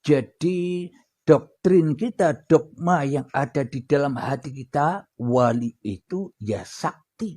Jadi doktrin kita, dogma yang ada di dalam hati kita, wali itu ya sakti.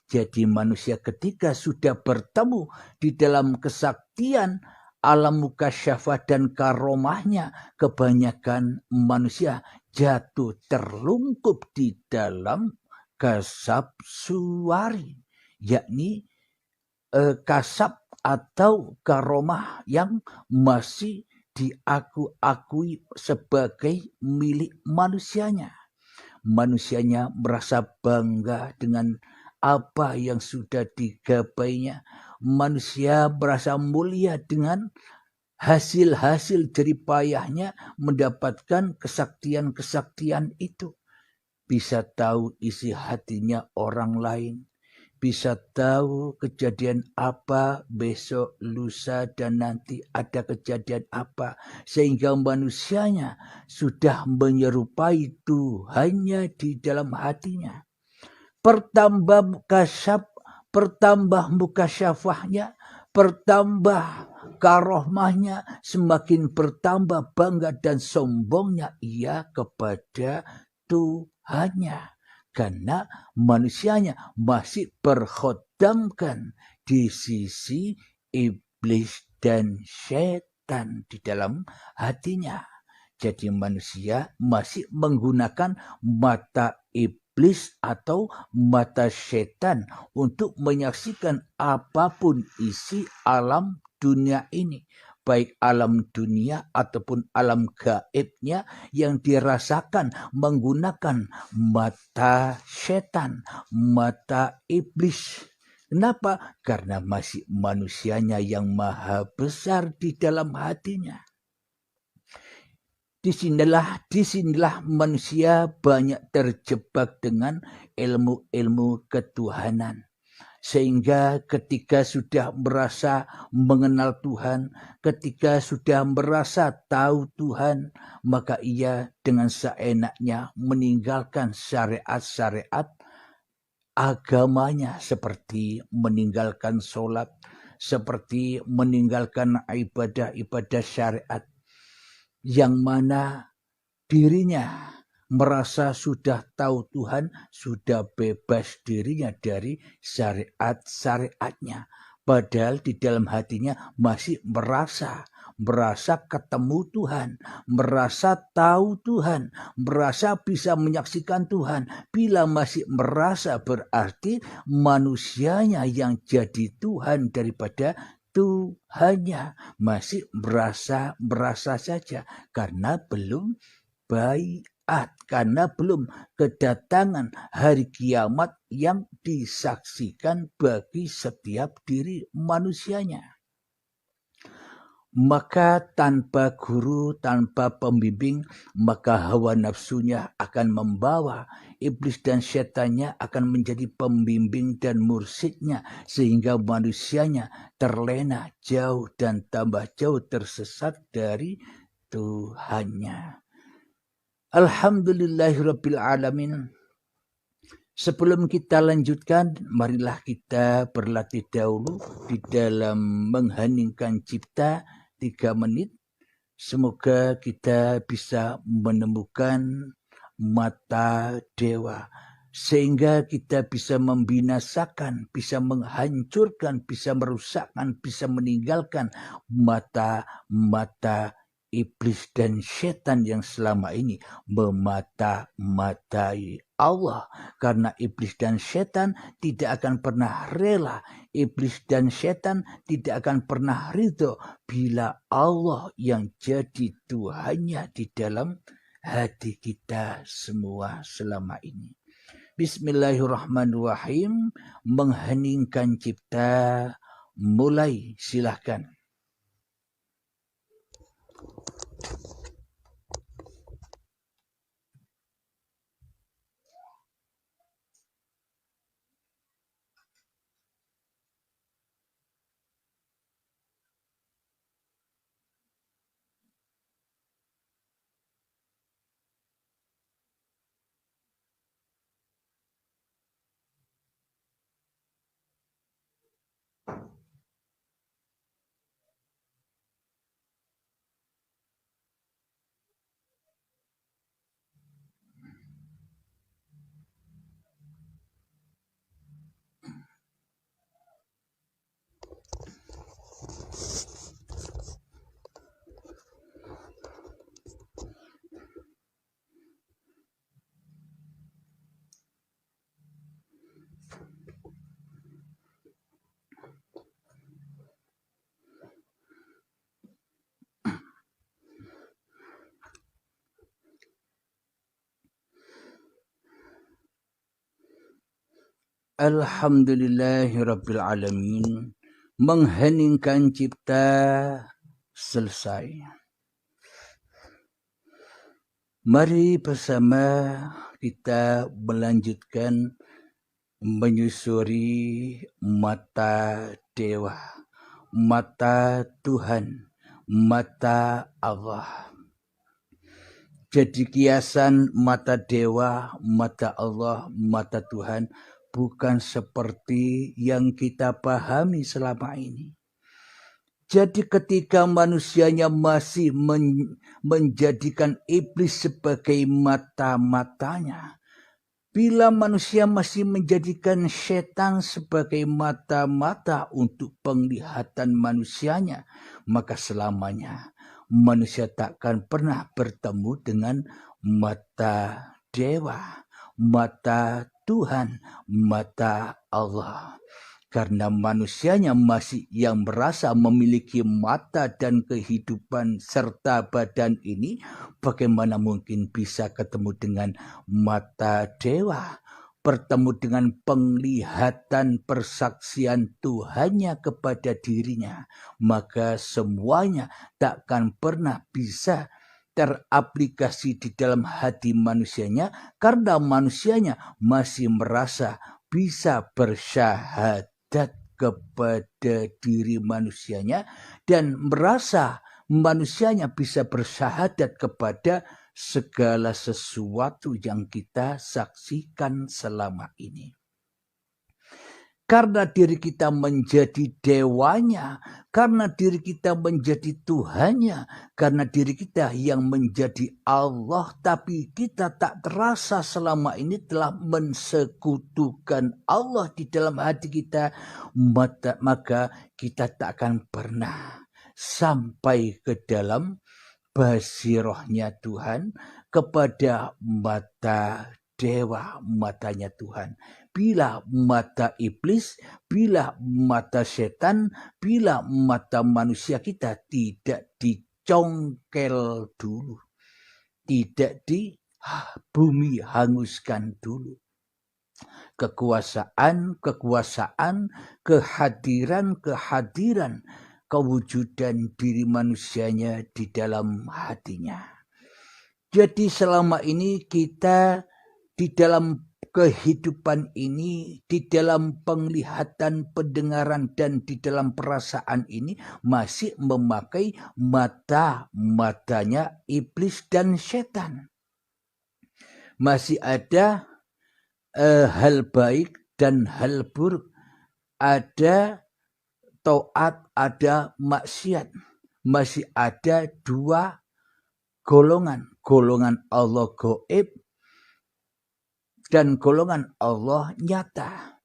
Jadi manusia ketika sudah bertemu di dalam kesaktian alam mukasyafah dan karomahnya, kebanyakan manusia jatuh terlungkup di dalam kasab suwari, yakni kasab atau karomah yang masih diakui sebagai milik manusianya. Manusianya merasa bangga dengan apa yang sudah digapainya. Manusia merasa mulia dengan hasil-hasil jeripayahnya mendapatkan kesaktian-kesaktian itu. Bisa tahu isi hatinya orang lain. Bisa tahu kejadian apa besok, lusa, dan nanti ada kejadian apa. Sehingga manusianya sudah menyerupai Tuhannya di dalam hatinya. Pertambah mukasyafahnya, pertambah karohmahnya, semakin bertambah bangga dan sombongnya ia kepada Tuhannya. Karena manusianya masih berkhodamkan di sisi iblis dan setan di dalam hatinya. Jadi manusia masih menggunakan mata iblis atau mata setan untuk menyaksikan apapun isi alam dunia ini. Baik alam dunia ataupun alam gaibnya yang dirasakan menggunakan mata setan, mata iblis. Kenapa? Karena masih manusianya yang maha besar di dalam hatinya. Disinilah manusia banyak terjebak dengan ilmu-ilmu ketuhanan. Sehingga ketika sudah merasa mengenal Tuhan, ketika sudah merasa tahu Tuhan, maka ia dengan seenaknya meninggalkan syariat-syariat agamanya, seperti meninggalkan sholat, seperti meninggalkan ibadah-ibadah syariat, yang mana dirinya merasa sudah tahu Tuhan, sudah bebas dirinya dari syariat-syariatnya. Padahal di dalam hatinya masih merasa ketemu Tuhan, merasa tahu Tuhan, merasa bisa menyaksikan Tuhan. Bila masih merasa, berarti manusianya yang jadi Tuhan daripada Tuhannya. Masih merasa saja karena belum baiat, karena belum kedatangan hari kiamat yang disaksikan bagi setiap diri manusianya. Maka tanpa guru, tanpa pembimbing, maka hawa nafsunya akan membawa, iblis dan setannya akan menjadi pembimbing dan mursidnya, sehingga manusianya terlena jauh dan tambah jauh tersesat dari Tuhannya. Alhamdulillahirabbil alamin. Sebelum kita lanjutkan, marilah kita berlatih dahulu di dalam mengheningkan cipta 3 menit. Semoga kita bisa menemukan mata dewa, sehingga kita bisa membinasakan, bisa menghancurkan, bisa merusakkan, bisa meninggalkan mata-mata iblis dan setan yang selama ini memata-matai Allah. Karena iblis dan setan tidak akan pernah rela, iblis dan setan tidak akan pernah ridho bila Allah yang jadi Tuhannya di dalam hati kita semua selama ini. Bismillahirrahmanirrahim. Mengheningkan cipta, mulai, silahkan. Alhamdulillahirabbil alamin. Mengheningkan cipta selesai. Mari bersama kita melanjutkan menyusuri mata dewa, mata Tuhan, mata Allah. Jadi kiasan mata dewa, mata Allah, mata Tuhan bukan seperti yang kita pahami selama ini. Jadi ketika manusianya masih menjadikan iblis sebagai mata-matanya, bila manusia masih menjadikan setan sebagai mata-mata untuk penglihatan manusianya, maka selamanya manusia takkan pernah bertemu dengan mata dewa, mata Tuhan, mata Allah. Karena manusianya masih yang merasa memiliki mata dan kehidupan serta badan ini, bagaimana mungkin bisa ketemu dengan mata dewa, bertemu dengan penglihatan persaksian Tuhannya kepada dirinya, maka semuanya takkan pernah bisa teraplikasi di dalam hati manusianya karena manusianya masih merasa bisa bersyahadat kepada diri manusianya dan merasa manusianya bisa bersyahadat kepada segala sesuatu yang kita saksikan selama ini. Karena diri kita menjadi dewanya, karena diri kita menjadi Tuhannya, karena diri kita yang menjadi Allah, tapi kita tak terasa selama ini telah mensekutukan Allah di dalam hati kita, maka kita tak akan pernah sampai ke dalam basirohnya Tuhan kepada mata dewa, matanya Tuhan. Bila mata iblis, bila mata setan, bila mata manusia kita tidak dicongkel dulu, tidak di bumi hanguskan dulu. Kekuasaan, kehadiran, kewujudan diri manusianya di dalam hatinya. Jadi selama ini kita di dalam kehidupan ini, di dalam penglihatan, pendengaran, dan di dalam perasaan ini masih memakai matanya iblis dan setan. Masih ada hal baik dan hal buruk. Ada taat, ada maksiat. Masih ada dua golongan. Golongan Allah gaib dan golongan Allah nyata.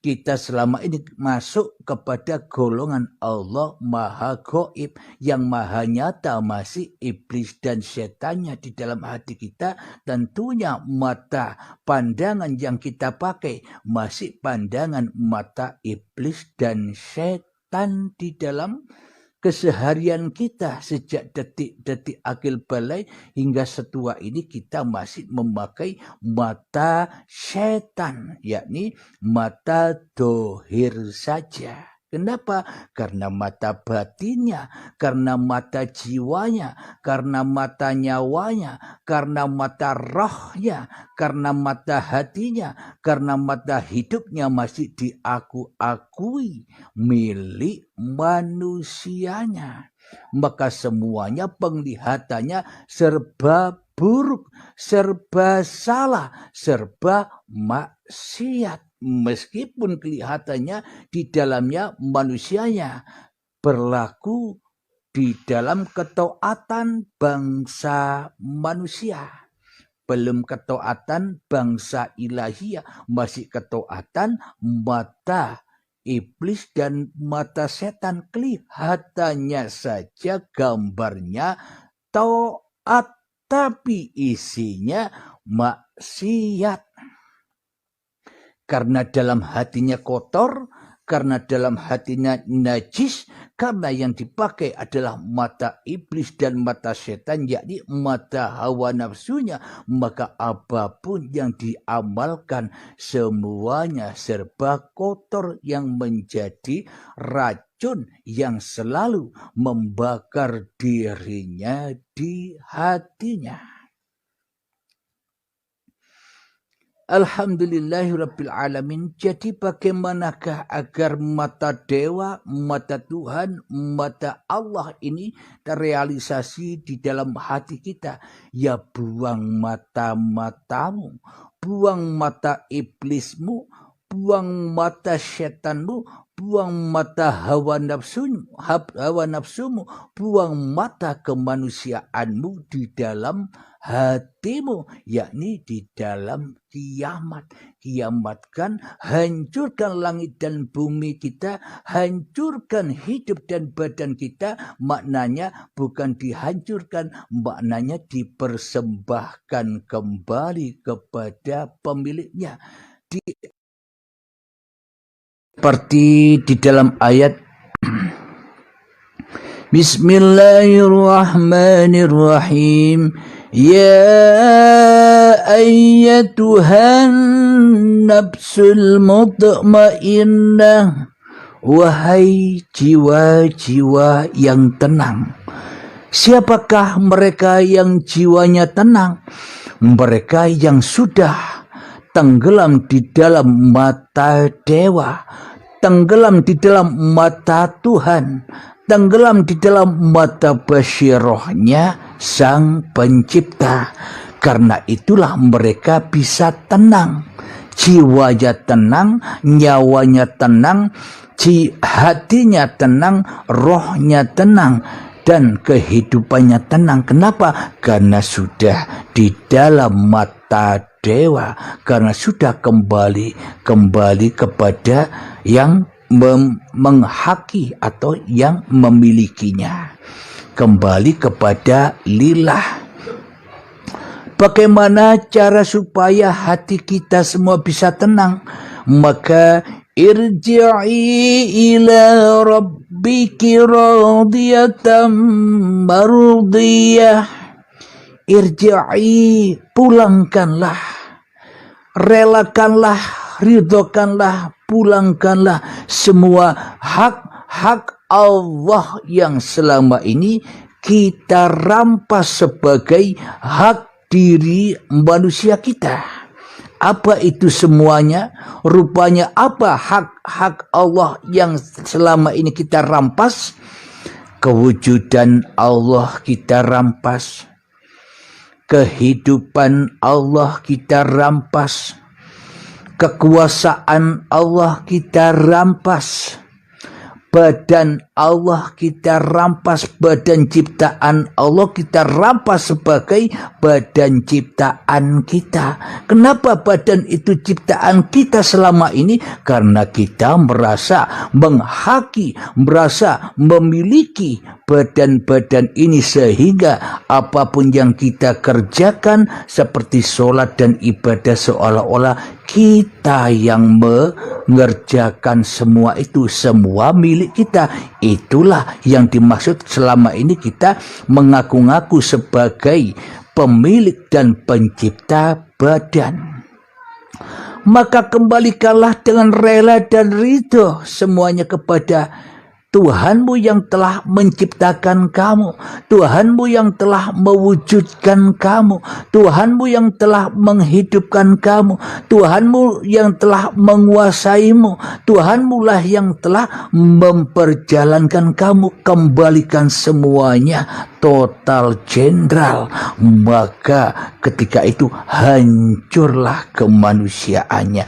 Kita selama ini masuk kepada golongan Allah maha gaib. Yang maha nyata masih iblis dan setannya di dalam hati kita. Tentunya mata pandangan yang kita pakai masih pandangan mata iblis dan setan di dalam keseharian kita sejak detik-detik akil balai hingga setua ini kita masih memakai mata setan, yakni mata dohir saja. Kenapa? Karena mata batinnya, karena mata jiwanya, karena mata nyawanya, karena mata rohnya, karena mata hatinya, karena mata hidupnya masih diakui milik manusianya. Maka semuanya penglihatannya serba buruk, serba salah, serba maksiat. Meskipun kelihatannya di dalamnya manusianya berlaku di dalam ketaatan bangsa manusia. Belum ketaatan bangsa ilahiyah, masih ketaatan mata iblis dan mata setan. Kelihatannya saja gambarnya taat, tapi isinya maksiat. Karena dalam hatinya kotor, karena dalam hatinya najis, karena yang dipakai adalah mata iblis dan mata setan, yakni mata hawa nafsunya, maka apapun yang diamalkan semuanya serba kotor yang menjadi racun yang selalu membakar dirinya di hatinya. Alhamdulillahirabbil alamin. Jadi bagaimanakah agar mata dewa, mata Tuhan, mata Allah ini terrealisasi di dalam hati kita? Ya buang mata-matamu, buang mata iblismu, buang mata setanmu, buang mata hawa nafsumu, buang mata kemanusiaanmu di dalam hatimu, yakni di dalam kiamat. Kiamatkan, hancurkan langit dan bumi kita, hancurkan hidup dan badan kita. Maknanya bukan dihancurkan, maknanya dipersembahkan kembali kepada pemiliknya. Seperti di dalam ayat Bismillahirrahmanirrahim. Ya ayyatuhan nafsul mutmainnah, wahai jiwa-jiwa yang tenang. Siapakah mereka yang jiwanya tenang? Mereka yang sudah tenggelam di dalam mata dewa, tenggelam di dalam mata Tuhan, tenggelam di dalam mata basirohnya Sang Pencipta. Karena itulah mereka bisa tenang, jiwanya tenang, nyawanya tenang, hatinya tenang, rohnya tenang, dan kehidupannya tenang. Kenapa? Karena sudah di dalam mata dewa, karena sudah kembali kepada yang menghaki atau yang memilikinya, kembali kepada lillah. Bagaimana cara supaya hati kita semua bisa tenang? Maka irji'i ila rabbiki radiyatan mardiyah. Irji'i, pulangkanlah, relakanlah, ridhokanlah, pulangkanlah semua hak Allah yang selama ini kita rampas sebagai hak diri manusia kita. Apa itu semuanya? Rupanya apa hak Allah yang selama ini kita rampas? Kewujudan Allah kita rampas, kehidupan Allah kita rampas, kekuasaan Allah kita rampas, badan Allah kita rampas, badan ciptaan Allah kita rampas sebagai badan ciptaan kita. Kenapa badan itu ciptaan kita selama ini? Karena kita merasa menghaki, merasa memiliki badan-badan ini, sehingga apapun yang kita kerjakan seperti sholat dan ibadah seolah-olah kita yang mengerjakan semua itu, semua milik kita. Itulah yang dimaksud selama ini kita mengaku-ngaku sebagai pemilik dan pencipta badan. Maka kembalikanlah dengan rela dan ridho semuanya kepada Tuhanmu yang telah menciptakan kamu, Tuhanmu yang telah mewujudkan kamu, Tuhanmu yang telah menghidupkan kamu, Tuhanmu yang telah menguasaimu, Tuhanmu lah yang telah memperjalankan kamu. Kembalikan semuanya total jenderal, maka ketika itu hancurlah kemanusiaannya.